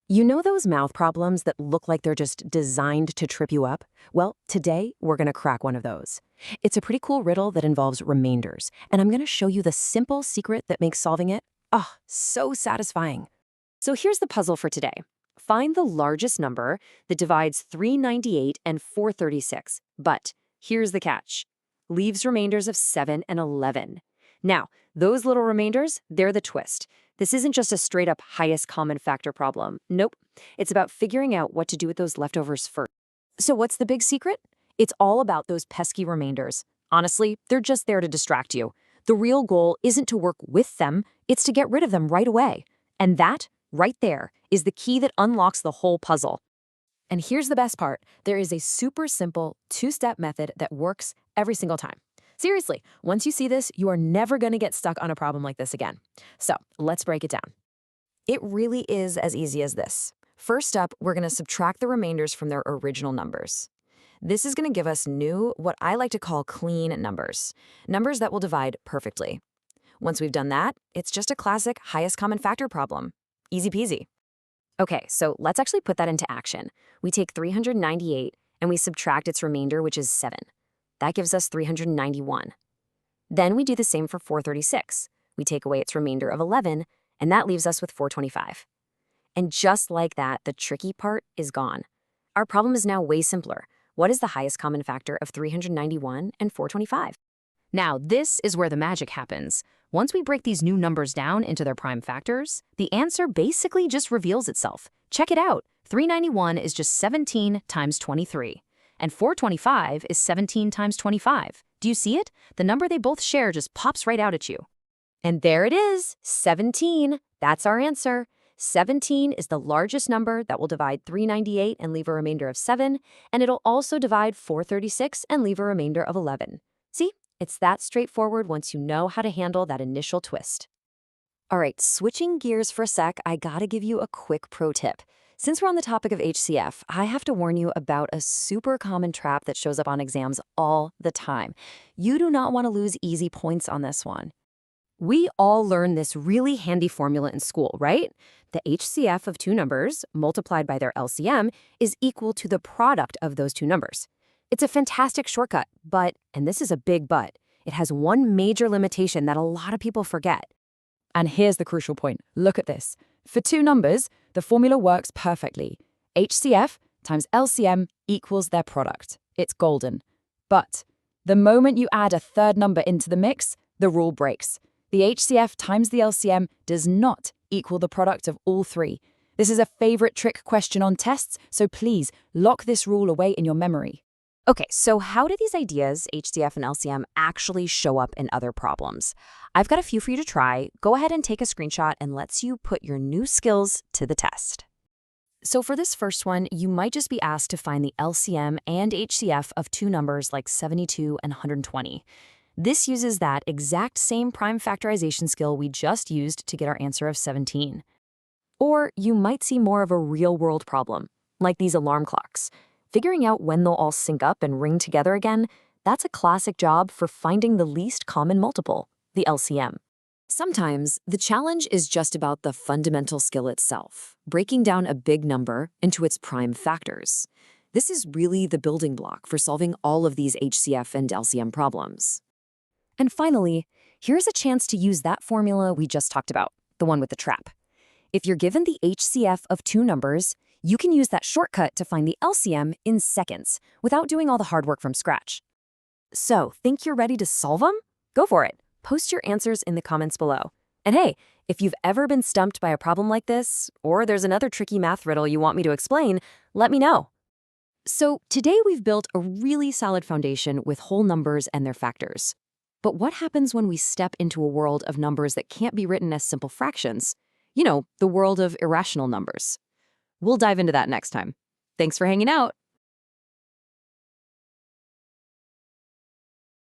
You know those math problems that look like they're just designed to trip you up? Well, today we're going to crack one of those. It's a pretty cool riddle that involves remainders, and I'm going to show you the simple secret that makes solving it, so satisfying. So here's the puzzle for today. Find the largest number that divides 398 and 436, but here's the catch. Leaves remainders of 7 and 11. Now, those little remainders, they're the twist. This isn't just a straight-up highest common factor problem. Nope. It's about figuring out what to do with those leftovers first. So what's the big secret? It's all about those pesky remainders. Honestly, they're just there to distract you. The real goal isn't to work with them, it's to get rid of them right away. And that, right there, is the key that unlocks the whole puzzle. And here's the best part. There is a super simple two-step method that works every single time. Seriously, once you see this, you are never going to get stuck on a problem like this again. So let's break it down. It really is as easy as this. First up, we're going to subtract the remainders from their original numbers. This is going to give us new, what I like to call clean numbers, numbers that will divide perfectly. Once we've done that, it's just a classic highest common factor problem. Easy peasy. Okay, so let's actually put that into action. We take 398 and we subtract its remainder, which is 7. That gives us 391. Then we do the same for 436. We take away its remainder of 11, and that leaves us with 425. And just like that, the tricky part is gone. Our problem is now way simpler. What is the highest common factor of 391 and 425? Now, this is where the magic happens. Once we break these new numbers down into their prime factors, the answer basically just reveals itself. Check it out. 391 is just 17 times 23. And 425 is 17 times 25. Do you see it? The number they both share just pops right out at you. And there it is, 17. That's our answer. 17 is the largest number that will divide 398 and leave a remainder of 7, and it'll also divide 436 and leave a remainder of 11. See? It's that straightforward once you know how to handle that initial twist. All right, switching gears for a sec, I gotta give you a quick pro tip. Since we're on the topic of HCF, I have to warn you about a super common trap that shows up on exams all the time. You do not want to lose easy points on this one. We all learn this really handy formula in school, right? The HCF of two numbers multiplied by their LCM is equal to the product of those two numbers. It's a fantastic shortcut, but, and this is a big but, it has one major limitation that a lot of people forget. And here's the crucial point. Look at this. For two numbers, the formula works perfectly. HCF times LCM equals their product. It's golden. But the moment you add a third number into the mix, the rule breaks. The HCF times the LCM does not equal the product of all three. This is a favorite trick question on tests, so please lock this rule away in your memory. Okay, so how do these ideas, HCF and LCM, actually show up in other problems? I've got a few for you to try. Go ahead and take a screenshot and let's you put your new skills to the test. So for this first one, you might just be asked to find the LCM and HCF of two numbers like 72 and 120. This uses that exact same prime factorization skill we just used to get our answer of 17. Or you might see more of a real-world problem, like these alarm clocks. Figuring out when they'll all sync up and ring together again, that's a classic job for finding the least common multiple, the LCM. Sometimes, the challenge is just about the fundamental skill itself, breaking down a big number into its prime factors. This is really the building block for solving all of these HCF and LCM problems. And finally, here's a chance to use that formula we just talked about, the one with the trap. If you're given the HCF of two numbers, you can use that shortcut to find the LCM in seconds without doing all the hard work from scratch. So, think you're ready to solve them? Go for it. Post your answers in the comments below. And hey, if you've ever been stumped by a problem like this, or there's another tricky math riddle you want me to explain, let me know. So, today we've built a really solid foundation with whole numbers and their factors. But what happens when we step into a world of numbers that can't be written as simple fractions? You know, the world of irrational numbers. We'll dive into that next time. Thanks for hanging out.